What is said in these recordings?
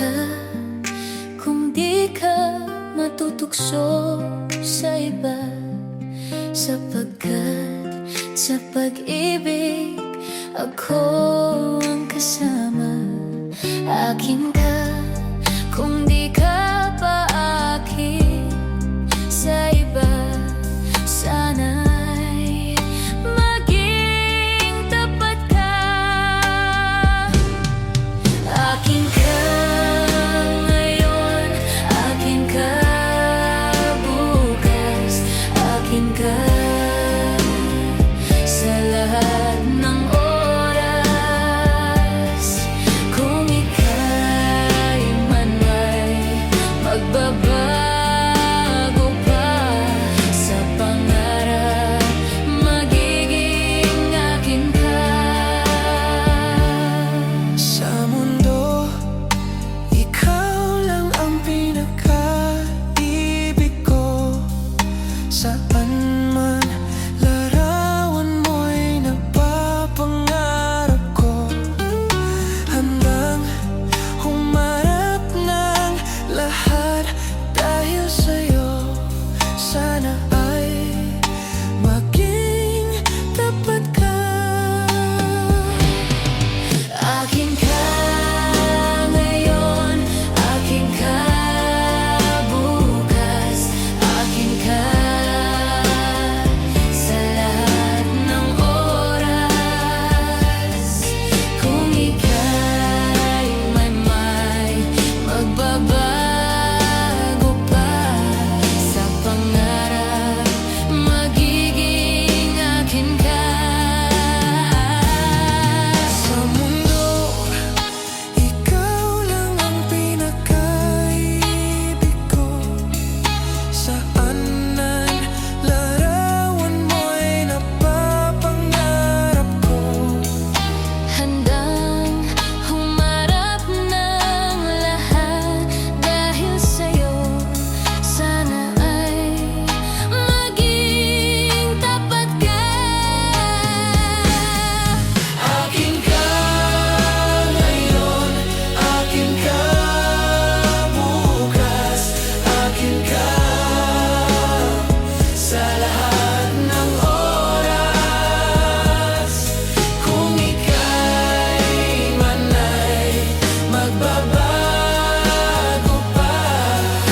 ka kung di ka matutukso sa iba, sapagkat sa pag-ibig ako ang kasama. Akin ka kung di ka pa akin sa iba, sana'y maging tapat ka. Akin ka ngayon, akin ka bukas, akin ka sa lahat ng oras. Kung ika'y man'y magbabago pa sa pangarap, magiging akin ka. Sa mundo, ikaw lang ang pinaka-ibig ko. Saan man larawan mo'y napapangarap ko. Handang humarap ng lahat dahil sa'yo. Sana ay maging tapat ka. Akin ka ngayon, akin ka bukas, akin ka sa lahat ng oras. Kung ika'y may magbabago pa sa pangarap, magiging akin ka. Sa mundo, ikaw lang ang pinaka-ibig ko. Saan man larawan mo'y napapangarap ko. Handang humarap ng lahat dahil sa'yo. Sana ay maging tapat ka. Akin ka ngayon, akin ka bukas, akin ka sa lahat ng oras. Kung ika'y man'y magbabago pa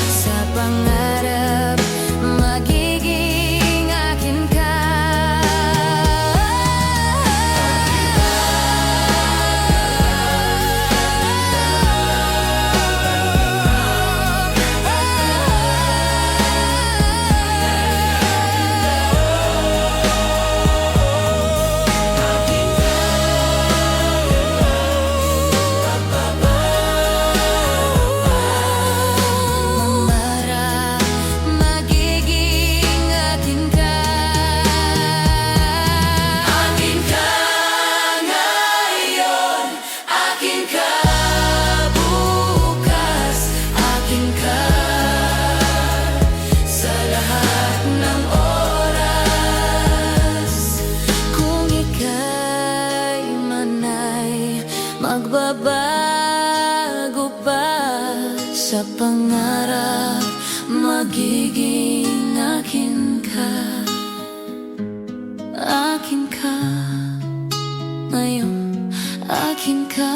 Sa pangarap, magiging akin ka. Mangarap, magiging akin ka. Akin ka ngayon, akin ka bukas, akin ka sa lahat ng oras. Kung ika'y man'y magbabago pa sa pangarap, magiging akin ka. Akin ka ngayon, akin ka